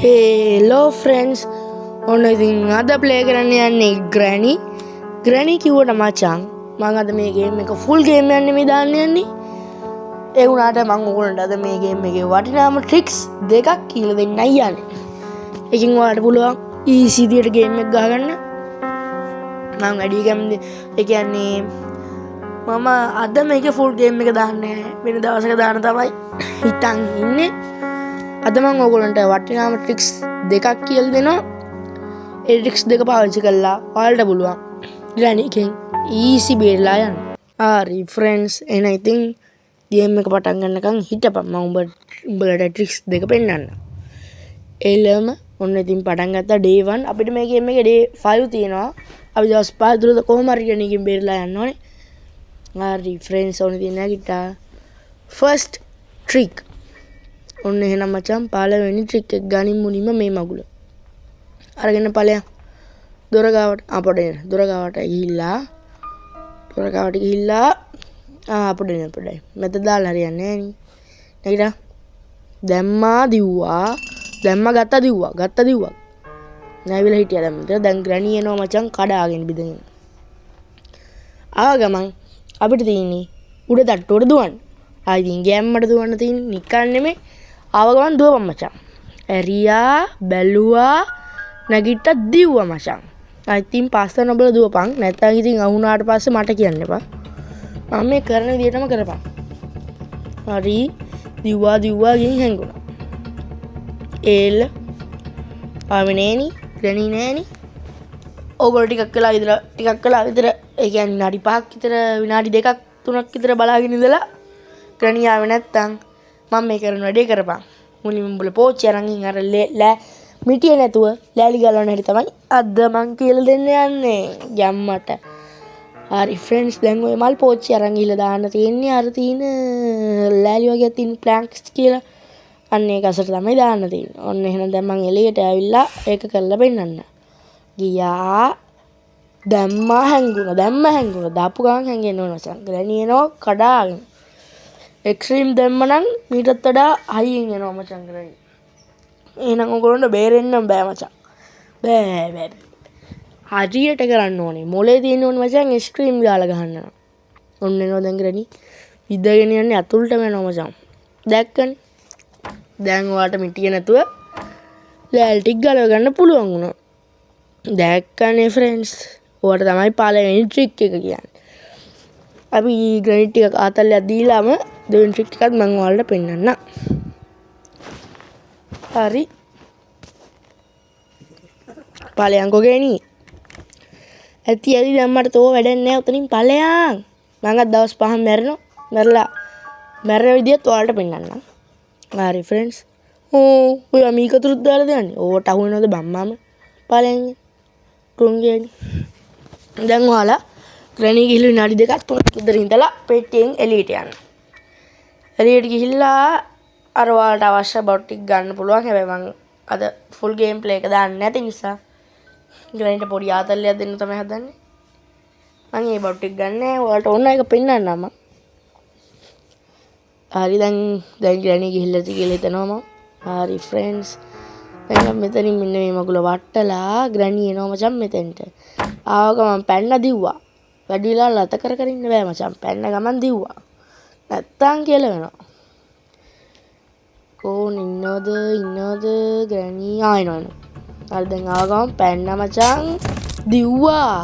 Hello friends. ඔන්න ඉතින් අද ප්ලේ කරන්න යන්නේ ග්‍රැනි කිව්වට මචං මම අද මේ ගේම් එක ෆුල් ගේම් යන්නේ මේ දාන්න යන්නේ. ඒ වුණාට මම ඔයගොල්ලන්ට අද මේ ගේම් එකේ වටිනාම ට්‍රික්ස් දෙකක් කියලා දෙන්නයි යන්නේ. එකකින් ඔයාලට පුළුවන් ඊසි විදියට ගේම් එක ගහගන්න. මම වැඩි කැමති ඒ කියන්නේ මම අද මේක ෆුල් ගේම් එක දාන්නේ වෙන දවසක දාන තමයි හිතන් ඉන්නේ. අද මම ඔයගොල්ලන්ට වටිනාම ට්‍රික්ස් දෙකක් කියලා දෙනවා. ඒ ට්‍රික්ස් දෙක පාවිච්චි කරලා ඔයාලට පුළුවන් ග්‍රැනි එකෙන් ඊසි බේරලා යන්න. හරි ෆ්‍රෙන්ඩ්ස් එහෙනම් ඉතින් ගේම් එක පටන් ගන්නකම් හිටපන් මම උඹලට ට්‍රික්ස් දෙක පෙන්නන්න. එළම ඔන්න ඉතින් පටන් ගත්තා day 1 අපිට මේ ගේම් එකේ day 5 තියෙනවා. අපි දවස් 5 තුනද කොහොම හරි ග්‍රැනි එකෙන් බේරලා යන්න ඕනේ. හරි ෆ්‍රෙන්ඩ්ස් ඔන්න ඉතින් නැගිට්ටා. ෆස්ට් ට්‍රික් ඔන්න එහෙනම් මචං පළවෙනි ට්‍රික් එක ගනින් මුලින්ම මේ මගුල අරගෙන ඵලයන් දොර ගාවට දොර ගාවට ගිහිල්ලා අපඩේ මෙතන දාලා හරියන්නේ නැහැ නේ. නැගිටා ගත්තා දිව්වා නැවිලා හිටියා දැන් ග්‍රැනි එනවා මචං කඩාගෙන බිඳගෙන ආව ගමන් අපිට තියෙන්නේ උඩ තට්ටුවට දුවන්න. ආයින් ගෑම්මට දුවන්න තියෙන්නේ නිකන් නෙමෙයි. ආව ගමන් දුවපන් මචං. ඇරියා බැලුවා නැගිට්ට දිව්වා මචං. ඉතින් පස්සේ නොබල දුවපන්. නැත්නම් ඉතින් අහුණාට පස්සේ මට කියන්න එපා. මම මේ කරන විදිහටම කරපන්. හරි දිව්වා ගිහින් හැංගුණා. ඒල් ආවේ නෑනි ග්‍රැනි නෑනි. ඕගොල්ලෝ ටිකක් කළා විතර ඒ කියන්නේ විනාඩි 5ක් විතර විනාඩි 2ක් 3ක් විතර බලාගෙන ඉඳලා ග්‍රැනි ආවේ නැත්තම් මම මේ කරන වැඩේ කරපන්. මුලින්ම උඹල පෝච්චි අරන් ඉන් අර මිටිය නැතුව ලෑලි ගලවන්න හැටි තමයි අද මං කියලා දෙන්න යන්නේ යම්මට. හරි ෆ්‍රෙන්ඩ්ස් දැන් ඔය මල් පෝච්චි අරන් ගිහලා දාන්න තියෙන්නේ අර තියෙන ලෑලි වගේ තියෙන ප්ලැන්ක්ස් කියලා අන්න ඒක අසට තමයි දාන්න තියෙන්නේ. ඔන්න එහෙනම් දැන් මං එළියට ඇවිල්ලා ඒක කරලා පෙන්නන්න. ගියා දැම්ම හැංගුණා දාපු ගමන් හැංගෙන්න ඕන මචං. ග්‍රැනි එනවා කඩාගෙන. එක්ස්ට්‍රීම් දැම්ම නම් මීටත් වඩා හයියෙන් එනවා මචං ග්‍රැනි. එහෙනම් ඔයගොල්ලන්ට බේරෙන්න බෑ මචං. බෑ. හරියට කරන්න ඕනේ. මොලේ තියෙන්න ඕනේ මචං එක්ස්ට්‍රීම් දාලා ගහන්න. ඔන්න එනවා දැන් ග්‍රැනි. විදගෙන යන්නේ අතුල්ටම යනවා මචං. දැක්කනේ. දැන් ඔයාලට මිටිය නැතුව ලෑලි ටික ගලව ගන්න පුළුවන් වුණා. දැක්කනේ ෆ්‍රෙන්ඩ්ස්. ඔයාලට තමයි පළවෙනි ට්‍රික් එක කියන්නේ. අපි ග්‍රැනි ටික ආතල්ලයක් දීලාම දෙවෙනි ට්‍රික් එකත් මම ඔයාලට පෙන්නන්නම්. හරි. ඵලයන්කෝ ගෑණි. ඇති දැම්මට තෝ වැඩක් නැහැ උතනින් ඵලයන්. මම අද දවස් 5ක් මැරෙන විදියත් ඔයාලට පෙන්නන්නම්. හරි ෆ්‍රෙන්ඩ්ස්. ඔය අමීකතුරුත් දාලා දෙන්නේ. ඕවට අහු වෙනවද බම්මාම ඵලයන්. ටුන් ගෑණි. දැන් ඔයාලා ග්‍රැනි ගිහිල්ලා විනාඩි 2ක් 3ක් විතර ඉඳලා පෙට්ටියෙන් එළියට යන්න. එළියට ගිහිල්ලා අර ඔයාලට අවශ්‍ය බොට් ටික ගන්න පුළුවන්. හැබැයි මම අද ෆුල් ගේම් ප්ලේ එක දාන්න නැති නිසා ග්‍රැනිට පොඩි ආතල්ලයක් දෙන්න තමයි හදන්නේ. මම මේ බොට් ටික ගන්න ඔයාලට ඕන එක පෙන්නන්නම් මම. හරි දැන් ග්‍රැනි ගිහිල්ලා කියලා හිතනවා මම. හරි ෆ්‍රෙන්ඩ්ස්. දැන් මෙතනින් මෙන්න මේ මගුල වට්ටලා ග්‍රැනි එනවා මචං මෙතෙන්ට. ආව ගමන් පැන්න දිව්වා. වැඩිලා ලත කර ඉන්න බෑ මචං. පැන්න ගමන් දිව්වා. නැත්තම් කියලා වෙනවා. කෝන් ඉන්නවද ග්‍රැනි ආයෙනවා. හරි දැන් ආව ගමන් පැන්න මචං දිව්වා.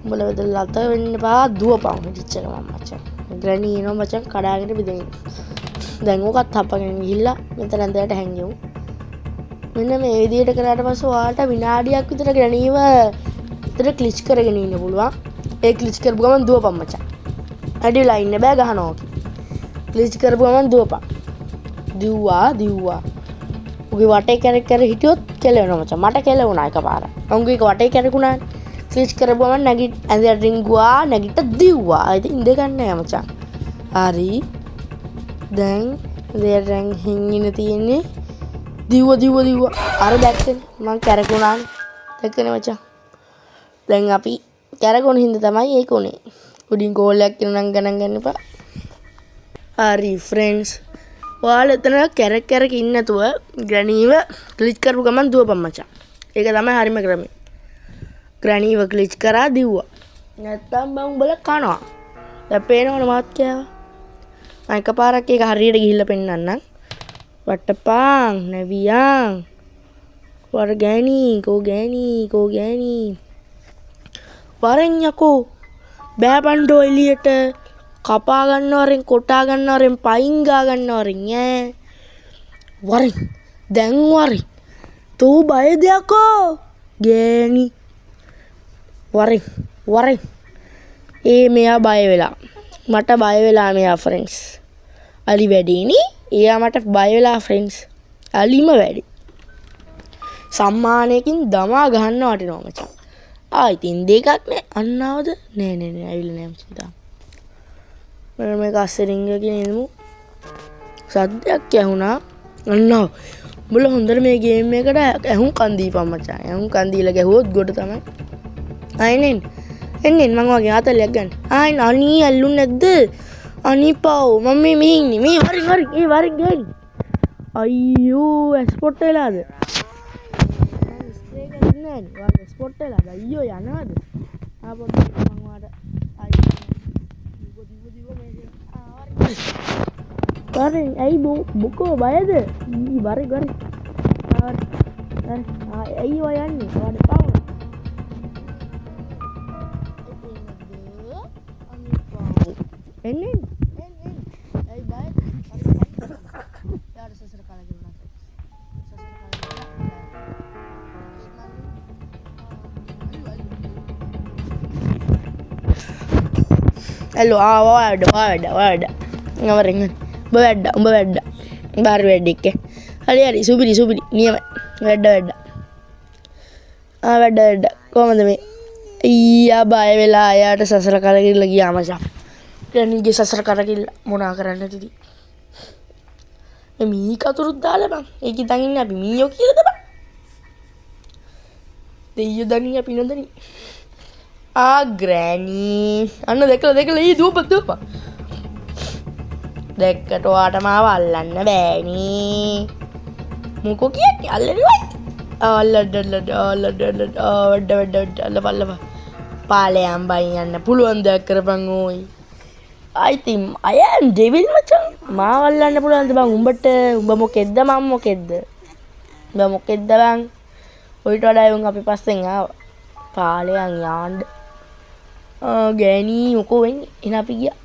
උඹල වෙද ලත වෙන්න එපා දුවපන් හිටිච්ච ගමන් මචං. ග්‍රැනි එනවා මචං කඩාගෙන බිඳගෙන. දැන් ඕකත් හපගෙන ගිහිල්ලා මෙතන ඇඳට හැංගෙමු. මෙන්න මේ විදිහට කරාට පස්සේ ඔයාලට විනාඩියක් විතර ග්‍රැනිව විතර ක්ලිච් කරගෙන ඉන්න පුළුවන්. ඒ ක්ලිච් කරපු ගමන් දුවපන් මචං. ඇඩිලා ඉන්න බෑ ගහනවා. ක්ලිච් කරපු ගමන් දුවපන්. දිව්වා. උගේ වටේ කැරක් හිටියොත් කෙලවෙනවා මචං. මට කෙලවුණා එකපාරක්. උගේ වටේ කැරකුණානේ. ක්ලිච් කරපු ගමන් ඇඳට රිංගුවා නැගිට දිව්වා. ඉතින් දෙකක් නෑ මචං. හරි. දැන් ඇඳට හින්ගින තියෙන්නේ. දිව්වා. අර දැක්කනේ මං කැරකුණානේ. දැක්කනේ මචං. දැන් අපි කැරකුණ හින්දා තමයි ඒක උනේ. උඩින් කෝල් එකක් එනවා නම් ගණන් ගන්න එපා. හරි ෆ්‍රෙන්ඩ්ස්. ඔයාලා එතන කැරක් කැරක ඉන්න නැතුව ග්‍රැනීව ක්ලික් කරපු ගමන් දුවපන් මචං. ඒක තමයි හරිම ක්‍රමය. ග්‍රැනීව ක්ලික් කරා දිව්වා. නැත්තම් මම උඹලා කනවා. දැන් පේනවනේ මාත් කෑවා. මම එකපාරක් ඒක හරියට ගිහිල්ලා පෙන්නන්නම්. වට්ටපාන් නැවියන් වර ගෑණි වරෙන් යකෝ බෑපන්ඩෝ එළියට කපා ගන්නවරෙන් කොටා ගන්නවරෙන් පයින් ගා ගන්නවරෙන් ඈ වරෙන් දැන් වරෙන් තෝ බයද යකෝ ගෑණි වරෙන් මෙයා බය වෙලා මට බය වෙලා මෙයා ෆ්‍රෙන්ඩ්ස් අලි වැඩිනේ එයා මට බය වෙලා ෆ්‍රෙන්ඩ්ස් අලිම වැඩි සම්මානයකින් දමා ගහන්න වටිනවා මචං ඉතින් දෙකක් නේ අන්නවද නෑ ඇවිල්ලා නෑ මචං තාම මම මේක අස්සරින්ග කියන ඉමු සද්දයක් ඇහුණා අන්නව උඹලා හොඳට මේ ගේම් එකට ඇහුම් කන් දීපන් මචං ඇහුම් කන් දීලා ගැහුවොත් ගොඩ තමයි එන්නේ මං වගේ ආතලයක් ගන්න අනී ඇල්ලුන්නේ නැද්ද අනිපව් මම මේ ඉන්නේ මේ වරින් ගෑනි අයියෝ එක්ස්පෝට් වෙලාද ස්ප්‍රේ කරන්නේ නෑනේ ඔයාලා එක්ස්පෝට් වෙලාද අයියෝ යනවාද ආපොත් මං ඔයාලට වරින් ඇයි බොකෝ බයද වරින් ඇයි ඔය යන්නේ ඔයාලට පාවුන එන්නේ ඇයි බය යාර සසර කාලා ගිරුණා hello වැඩ ngawරෙන් උඹ වැඩ බාර වැඩ එක්ක හරි සුබිලි නියම වැඩ වැඩ කොහමද මේ අයියා බය වෙලා ආයාට සසර කාලා ගිරලා ගියා මචං ග්‍රැනීගේ සසර කරකිල්ල මොනා කරන්න තිදී මී කතුරුත් දාලා බං ඒක ඉතින් ඉන්නේ අපි මීයෝ කියලාද බං දෙයියෝ දනි අපි නදනි ග්‍රැනී අන්න දැකලා ඊ දුවපන් දැක්කට ඔයාට මාව අල්ලන්න බෑනේ මොකෝ කියන්නේ අල්ලන්නේ අල්ලඩ පාලයන් බයින් යන්න පුළුවන් දෙයක් කරපන් ඕයි I am devil මචං මාව අල්ලන්න පුළුවන්ද බං උඹට උඹ මොකෙද්ද මම මොකෙද්ද උඹ මොකෙද්ද බං ඔයිට වඩා උන් අපි පස්සෙන් ආවා පාලයන් යන්න ගෑණි මොකෝ වෙන්නේ එන අපි ගියා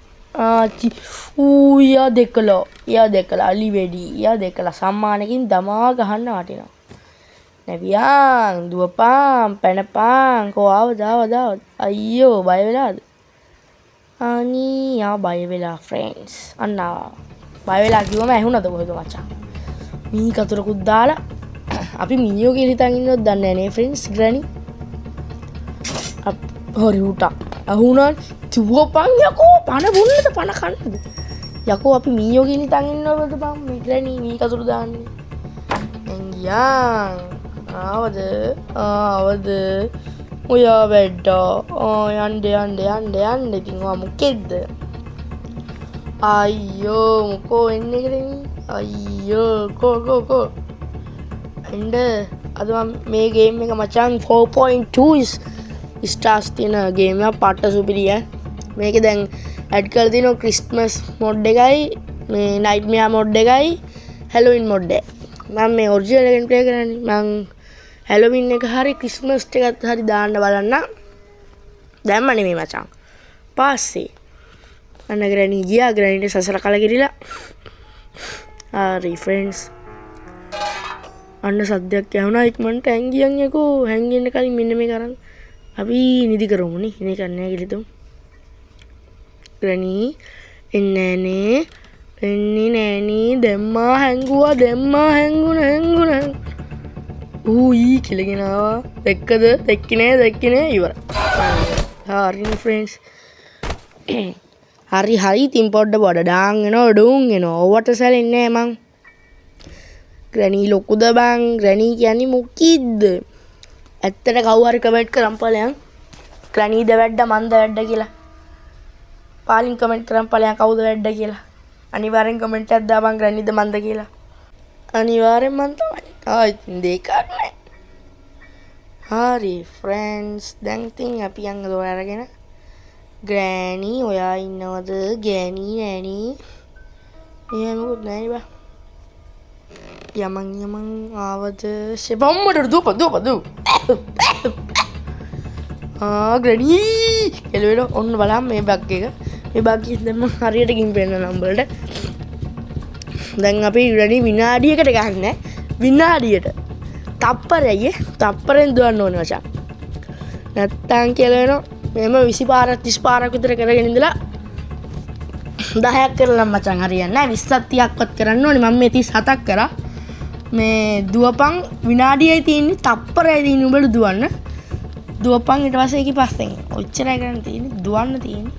යා දෙකලා අලි වෙඩි යා දෙකලා සම්මානකින් දමා ගහන්න වටිනවා නැවියන් දුවපන් පැනපන් කෝ ආවද අයියෝ බය වෙලාද යා බය වෙලා ෆ්‍රෙන්ඩ්ස් අන්න බය වෙලා කිව්වම ඇහුණද කොහෙද මචං මී කතුරකුත් දාලා අපි මීයෝ කියලා හිතන් ඉන්නවද දන්නේ නැහැ නේ ෆ්‍රෙන්ඩ්ස් ග්‍රැනි හරි උටා අහුණා දුවපන් යකෝ පණ බොන්නද පණ කන්නද යකෝ අපි මීයෝ කියලා හිතන් ඉන්නවද බං මේ ග්‍රැනි මී කතුරු දාන්නේ එංගියන් ආවද ඔයා වැඩ්ඩා යන්න ඉතින් ඔයා මොකෙද්ද අයියෝ මොකෝ එන්නේ කරන්නේ අයියෝ කෝ එන්න අද මම මේ ගේම් එක මචං 4.2 ස්ටාර්ස් තියෙන ගේම් එක පට්ට සුපිරිය මේක දැන් ඇඩ් කරලා තියෙනවා ක්‍රිස්මස් මොඩ් එකයි මේ නයිට්මෙයා මොඩ් එකයි හැලෝවින් මොඩ් එක මම මේ ඔරිජිනල් එකෙන් ප්ලේ කරන්නේ මම හැලෝවින් එක හරි ක්‍රිස්මස් එකත් හරි දාන්න බලන්න දැම්ම නෙමෙයි මචං පස්සේ අන්න ග්‍රැනී ගියා ග්‍රැනීට සසර කලකිරිලා හරි ෆ්‍රෙන්ඩ්ස් අන්න සද්දයක් ඇහුණා ඉක්මනට හැංගියන් යකෝ හැංගෙන්න කලින් මෙන්න මේ කරන් අපි නිදි කරමුනේ ඉන්නේ කන්නේ කියලා හිතමු ග්‍රැනී එන්නේ නෑනේ දැම්මා හැංගුණා ඌයි කිලගෙන ආවා දැක්කේ නෑ ඉවර හරිනේ ෆ්‍රෙන්ඩ්ස් හරි ඉතින් පොඩ්ඩ ඩාන් එනවා ඩුන් එනවා ඔවට සැලෙන්නේ නෑ මං ග්‍රැනී ලොකුද බං ග්‍රැනී කියන්නේ මොකීද්ද ඇත්තට කවුරු හරි කමෙන්ට් කරන් ඵලයන් ග්‍රැනීද වැඩ මන්ද වැඩ කියලා පාලින් කමෙන්ට් කරන් ඵලයන් කවුද වැඩ කියලා අනිවාර්යෙන් කමෙන්ට් එකක් දාපන් ග්‍රැනිද මන්ද කියලා. අනිවාර්යෙන් මන් තමයි. ඉතින් දෙකක් නෑ. හරි ෆ්‍රෙන්ඩ්ස් දැන් ඉතින් අපි යන්න දෝ අරගෙන ග්‍රෑනි ඔයා ඉන්නවද ගෑනි නෑනි එහෙම මොකුත් නෑ බා යමන් ආවද ෂෙබම්මට දුප ග්‍රැනි එළවෙන ඔන්න බලන්න මේ බග් එක මේ බග් එක දැන් මම හරියට ගින් පෙන්න නම්බරට දැන් අපි ග්‍රැනි විනාඩියකට ගන්න විනාඩියට තප්පරයෙන් දුවන්න ඕනේ මචං නැත්තම් කියලා වෙනවා මෙම 20 පාරක් 30 පාරක් විතර කරගෙන ඉඳලා 10ක් කරලා මචං හරියන්නේ නැහැ 20ක් 30ක්වත් කරන්න ඕනේ මම මේ 37ක් කරා මේ දුවපන් විනාඩියයි තියෙන්නේ තප්පරයයි තියෙන්නේ උඹට දුවන්න දුවපන් ඊට පස්සේ ඒකේ පස්සෙන් ඔච්චරයි කරන්න තියෙන්නේ දුවන්න තියෙන්නේ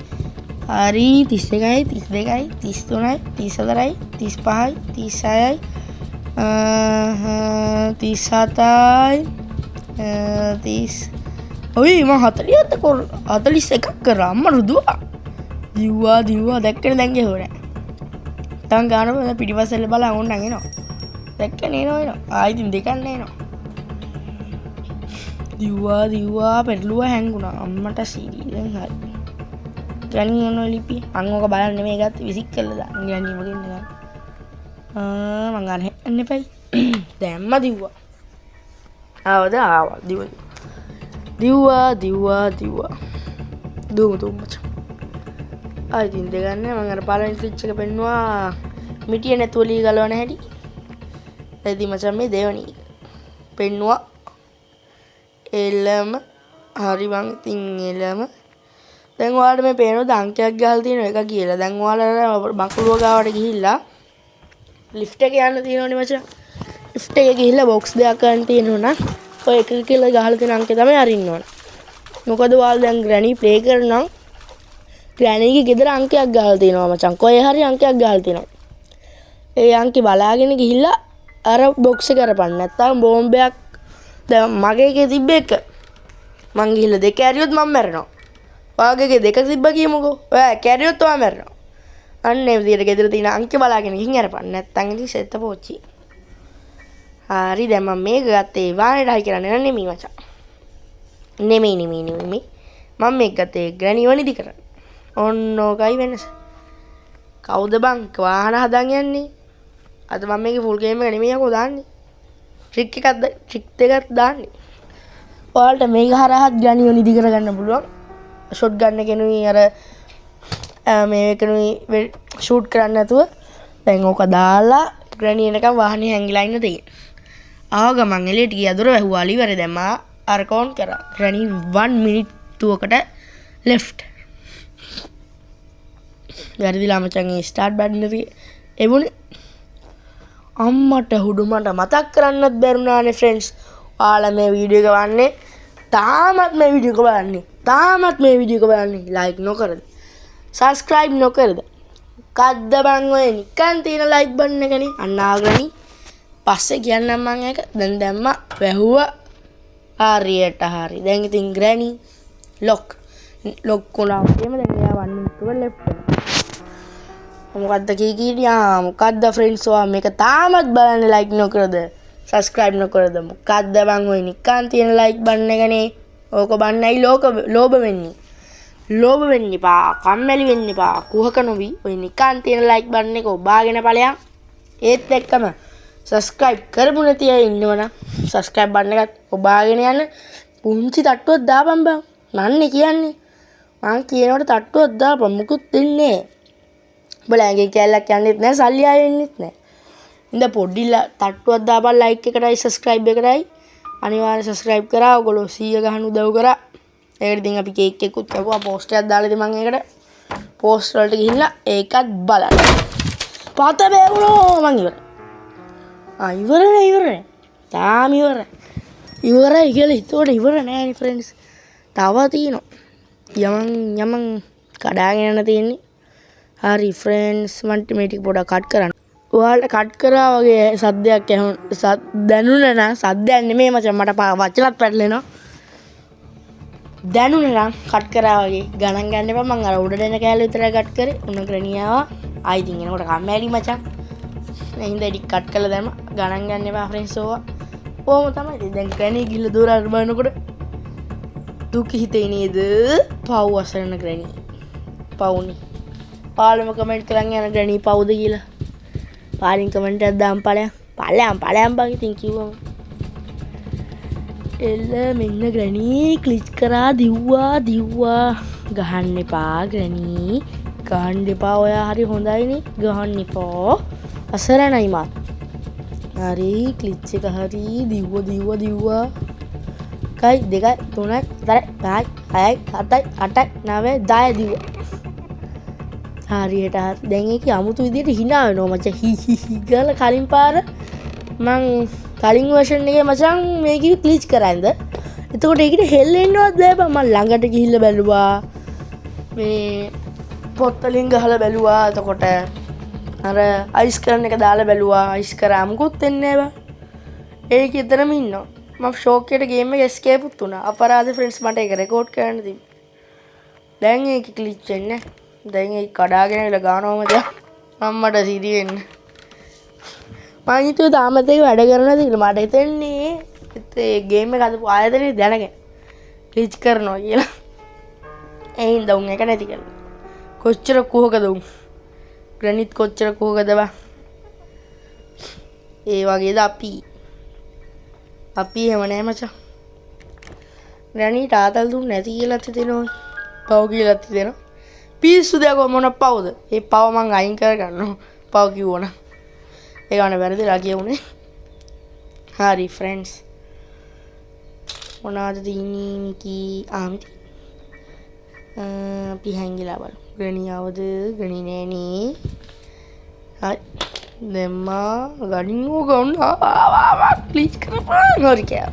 හරි 31යි 32යි 33යි 34යි 35යි 36යි 37යි 30 ඔයි මම 41ක් කරා අම්මට දිව්වා දැක්කනේ දැන් ගෙහුවේ නෑ තන් ගානම පිටිපස්සෙල්ල බලන් ඕන්න එනවා දැක්කනේ එනවා ආයිතින් දෙකක් නේනවා දිව්වා පෙරළුවා හැංගුණා අම්මට සීරි දැන් හරි ග්‍රැනි මොන ලිපි මම ඕක බලන්න මේ ගත්ත විසික් කරලා දාන්න ග්‍රැනි මගෙන් ගන්න මං ගන්න එන්න එපයි දැම්ම දිව්වා ආවා දිව්වා දුමු මචං ආයිතින් දෙගන්න මම අර පළවෙනි ස්විච් එක පෙන්නුවා මිටිය නැතුව ලී ගලවන හැටි එදි මචං මේ දෙවනි පෙන්නුවා එළම හරි මං ඉතින් එළම දැන් ඔයාලට මේ පේනවද අංකයක් ගහලා තියෙන එක කියලා දැන් ඔයාලා බකුළුව ගාවට ගිහිල්ලා ලිෆ්ට් එක යන්න තියෙනවනේ මචං ලිෆ්ට් එක ගිහිල්ලා බොක්ස් දෙකක් ගන්න තියෙනවා ඔය එක කියලා ගහලා තියෙන අංකේ තමයි අරින්න ඕන මොකද ඔයාලා දැන් ග්‍රැනි ප්ලේ කරනම් ග්‍රැනිගේ ගෙදර අංකයක් ගහලා තියෙනවා මචං කොහේ හරි අංකයක් ගහලා තියෙනවා ඒ අංකේ බලාගෙන ගිහිල්ලා අර බොක්ස් එක කරපන් නැත්තම් බෝම්බයක් දැන් මගේ එකේ තිබ්බ එක මං ගිහිල්ලා දෙක ඇරියොත් මම මැරෙනවා ඔයාගේ දෙක තිබ්බ කියමුකෝ ඔයා කැරියොත් ඔයා මැරෙනවා අන්න ඒ විදිහට ගෙදර තියෙන අංකේ බලාගෙන ගිහින් අරපන් නැත්තම් ඉතින් සෙත්ත පෝච්චි හරි දැන් මම මේක ගත්තේ වානේට හයි කරන්නේ නෙමෙයි මචං නෙමෙයි මම මේක ගත්තේ ග්‍රැනි වනිදි කරන්න ඔන්න ඕකයි වෙනස කවුද බං වාහන හදන් යන්නේ අද මම මේකේ ෆුල් ගේම් එක නෙමෙයි යකෝ දාන්නේ ට්‍රික් දෙකක් දාන්නේ ඔයාලට මේක හරහාත් ග්‍රැනි වනිදි කරගන්න පුළුවන් ෂොට් ගන්න කෙනුයි අර මේ කෙනුයි ෂූට් කරන්න නැතුව දැන් ඕක දාලා ග්‍රැනි එනකම් වාහනේ හැංගිලා ඉන්න තියෙන්නේ ආව ගමන් එළියට ගියා දොර වැහුවා ඉවරේ දැන් මා අර කවුන්ට් කරා ග්‍රැනි 1 මිනිත් 2කට left වැරදිලා මචං ඒ ස්ටාර්ට් බටන් එක එවුනේ අම්මට හුඩු මට මතක් කරන්නත් බැරුණානේ ෆ්‍රෙන්ඩ්ස් ඔයාලා මේ වීඩියෝ එක බලන්නේ තාමත් මේ වීඩියෝ එක බලන්නේ ලයික් නොකරද subscribe නොකරද කද්ද බං ඔය නිකන් තියෙන ලයික් බටන් එකනේ අන්න ආග්‍රණි පස්සේ කියන්නම් මම ඒක දැන් දැම්මා වැහුවා හරියට හරි දැන් ඉතින් ග්‍රැනි ලොක් වුණා වගේම දැන් එයා 1 මිනිත් එක left වෙනවා මොකද්ද කීකියා මොකද්ද ෆ්‍රෙන්ඩ්ස් ඔයා මේක තාමත් බලන්නේ ලයික් නොකරද subscribe නොකරද මොකද්ද බං ඔය නිකන් තියෙන ලයික් බටන් එකනේ ඕක බන්නයි ලෝභ වෙන්න එපා කම්මැලි වෙන්න එපා කුහක නොවි ඔය නිකන් තියෙන ලයික් බටන් එක ඔබාගෙන ඵලයන් ඒත් එක්කම subscribe කරපු නැති අය ඉන්නවනම් subscribe බටන් එකත් ඔබාගෙන යන්න පුංචි තට්ටුවක් දාපන් බං නන්නේ කියන්නේ මං කියනකොට තට්ටුවක් දාපන් මුකුත් දෙන්නේ උඹලා ඇඟේ කැල්ලක් යන්නෙත් නැහැ සල්ලි ආයෙ වෙන්නෙත් නැහැ ඉඳ පොඩි තට්ටුවක් දාපන් like එකටයි subscribe එකටයි අනිවාර්යෙන් subscribe කරා ඔයගොල්ලෝ 100 ගහන උදව් කරා ඒකට ඉතින් අපි කේක් එකකුත් කපුවා පෝස්ට් එකක් දාලා ඉතින් මම ඒකට පෝස්ට් වලට ගිහිල්ලා ඒකත් බලන්න පත බේරුණෝ මං ඉවරයි තාම ඉවරයි කියලා හිතුවට ඉවර නෑනේ ෆ්‍රෙන්ඩ්ස් තව තියෙනවා යමන් කඩාගෙන යන තියෙන්නේ හරි ෆ්‍රෙන්ඩ්ස් මන්ට මේ ටික පොඩක් කට් කරන්න ඔයාලට කට් කරා වගේ සද්දයක් දැනුණා නම් සද්දයක් නෙමෙයි මචං මට වචනත් පැටලෙනවා දැනුණා නම් කට් කරා වගේ ගණන් ගන්න එපා මං අර උඩට එන කෑල්ල විතරයි කට් කරේ උන ග්‍රැනි ආවා ආයි ඉතින් එනකොට කම්මැලි මචං එහෙනම් එඩිට් කට් කරලා දැම්ම ගණන් ගන්න එපා ෆ්‍රෙන්ඩ්ස් ඕවා ඕම තමයි ඉතින් දැන් ග්‍රැනි ගිල්ල දොරට බලනකොට දුක හිතේ නේද පව් අසරණ ග්‍රැනි පව්නේ පාලම කමෙන්ට් කරන් යන ග්‍රැනි පව්ද කියලා පාලින් කමෙන්ට් එකක් දාන්න ඵලයන් බං ඉතින් කිව්වම එල්ල මෙන්න ග්‍රැනි ක්ලිච් කරා දිව්වා ගහන්න එපා ග්‍රැනි ගහන්න එපා ඔයා හරි හොඳයිනේ ගහන්න එපා අසරණයි මා හරි ක්ලිච් එක හරි දිව්වා 1 2 3 4 5 6 7 8 9 10 දිව්වා හරියට හරි දැන් ඒක අමුතු විදියට hina වෙනවා මචං හි ගාලා කලින් පාර මං කලින් version එකේ මචං මේක ක්ලිච් කරාන්ද එතකොට ඒකට හෙල්ලෙන්නවත් බෑ බං මං ළඟට ගිහිල්ලා බැලුවා මේ පොත් වලින් ගහලා බැලුවා එතකොට අර අයිස් කරන එක දාලා බැලුවා අයිස් කරා මුකුත් වෙන්නේ නෑ බං ඒක ඉතරම ඉන්නවා මම ෂෝක් එකට ගේම් එක escape උත් උනා අපරාධ ෆ්‍රෙන්ඩ්ස් මට ඒක රෙකෝඩ් කරන්න තිබ්බා දැන් ඒක ක්ලිච් වෙන්නේ දැන් ඒක කඩාගෙන ඉල ගානවම දැන් අම්මට සිරි වෙන්න මම හිතුවේ තාමත් ඒක වැඩ කරනවද කියලා මට හිතෙන්නේ ඒ ගේම් එක අදපු ආයතනේ දැනගෙන ක්ලිච් කරනවා කියලා එයින් දවුන් එක නැති කරලා කොච්චර කුහකද උන් ග්‍රැනිට් කොච්චර කුහකද බා ඒ වගේද අපි එහෙම නෑ මචං ග්‍රැනිට් ආතල් දුන්න නැති කියලාත් හිතෙනවා පව් කියලාත් හිතෙනවා පිස්සු දෙයක් මොන පව්ද ඒ පව් මං අයින් කර ගන්නවා පව් කිව්වොන ඒක අනේ වැරදිලා කියුනේ හරි ෆ්‍රෙන්ඩ්ස් මොනවද තියෙන්නේ මිකී ආමිති අපි හැංගිලා බලමු ග්‍රැනි ආවද ග්‍රැනි නෑනේ හරි දෙම්මා ගඩින්ෝ ගන්න ප්ලීස් කරපන් හරි කෑ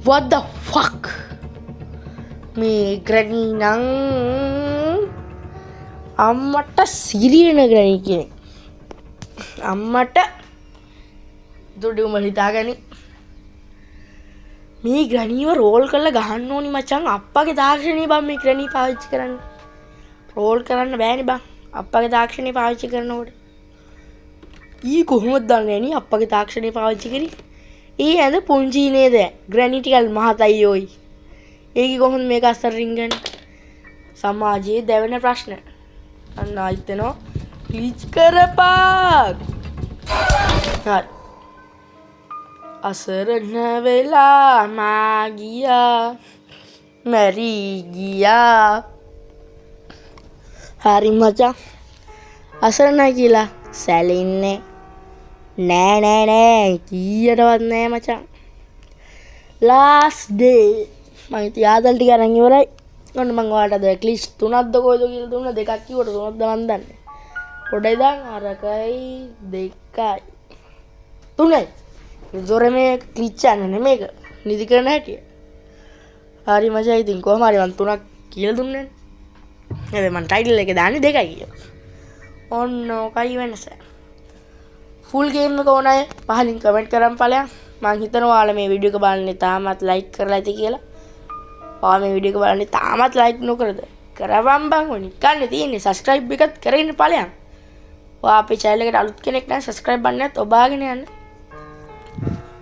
what the fuck මේ ග්‍රැනි නං අම්මට සිරියන ග්‍රැනි කෙනෙක් අම්මට දුඩුම හිතාගනි මේ ග්‍රැනිව රෝල් කරලා ගහන්න ඕනි මචං අප්පගේ තාක්ෂණය බං මේ ග්‍රැනි පාවිච්චි කරන්න රෝල් කරන්න බෑනේ බං අප්පගේ තාක්ෂණය පාවිච්චි කරනකොට ඊ කොහොමද දන්නේ නේ අප්පගේ තාක්ෂණය පාවිච්චි කරේ ඒ ඇඳ පුංචි නේද ග්‍රැනි ටිකල් මහතයි ඔයි ඒක කොහොමද මේක අස්සර රින්ගන්නේ සමාජයේ දැවෙන ප්‍රශ්න අන්න ආයිතනෝ ක්ලිච් කරපන් හරි අසරණ වෙලා මා ගියා මැරි ගියා හරි මචං අසරණයි කියලා සැලෙන්නේ නෑ කීයටවත් නෑ මචං ලාස්ට් ඩේ මම ඉතින් ආදල් ටික අරන් ඉවරයි ඔන්න මම ඔයාලට අද ක්ලිච් 3ක්ද කොයිද කියලා දුන්නා 2ක් කිව්වට 3ක්ද මන් දන්නේ පොඩයි දාන් අරකයි 2යි 3යි දොර මේ ක්ලිච් යන්නේ මේක නිදි කරන හැටිය හරි මචං ඉතින් කොහොම හරි මන් 3ක් කියලා දුන්නේ නේ මම ටයිටල් එකේ දාන්නේ 2යි කියලා ඔන්න ඔකයි වෙනස ෆුල් ගේම් එක ඕන අය පහලින් කමෙන්ට් කරන් ඵලයන් මම හිතනවා ඔයාලා මේ වීඩියෝ එක බලන්නේ තාමත් ලයික් කරලා ඇති කියලා ඔයා මේ වීඩියෝ එක බලන්නේ තාමත් ලයික් නොකරද කරවම් බං ඔය නිකන් තියෙන්නේ සබ්ස්ක්‍රයිබ් එකත් කරගෙන ඵලයන් ඔයා අපේ channel එකට අලුත් කෙනෙක් නම් සබ්ස්ක්‍රයිබ් බන්නත් ඔබාගෙන යන්න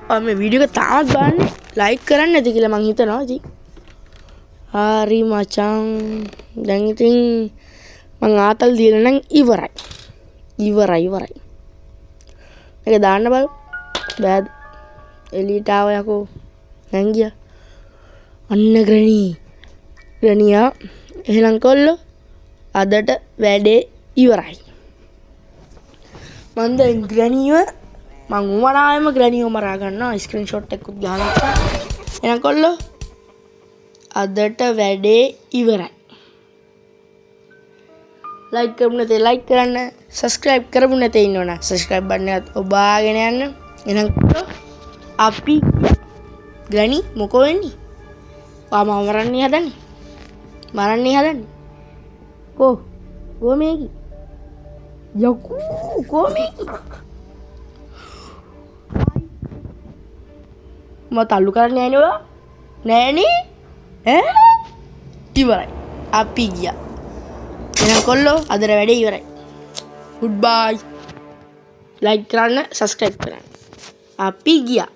ඔයා මේ වීඩියෝ එක තාමත් බලන්නේ ලයික් කරන්න ඇති කියලා මම හිතනවා ඉතින් හරි මචං දැන් ඉතින් මං ආතල් දීලා නම් ඉවරයි මේක දාන්න බල බෑද එලියට ආව යකෝ නැංගියා අන්න ග්‍රැනියා එහෙනම් කොල්ලෝ අදට වැඩේ ඉවරයි මම දැන් ග්‍රැනිව මං උමනාවෙම ග්‍රැනිව මරා ගන්නවා ස්ක්‍රීන්ෂොට් එකකුත් ගහලා එහෙනම් කොල්ලෝ අදට වැඩේ ඉවරයි ලයික් කරමු නැතේ ලයික් කරන්න සබස්ක්‍රයිබ් කරමු නැතේ ඉන්නවනම් සබස්ක්‍රයිබ් බටන් එකත් ඔබාගෙන යන්න එහෙනම් අපි ග්‍රැනි මොකෝ වෙන්නේ මම මරන්නේ හදන්නේ කෝ මේකි යකෝ කෝ මේකි මම තල්ලු කරන්නේ නෑනේ ඈ ඉවරයි අපි ගියා. එහෙනම් කොල්ලෝ අදට වැඩේ ඉවරයි. ගුඩ් බයි. ලයික් කරන්න, සබ්ස්ක්‍රයිබ් කරන්න. අපි ගියා.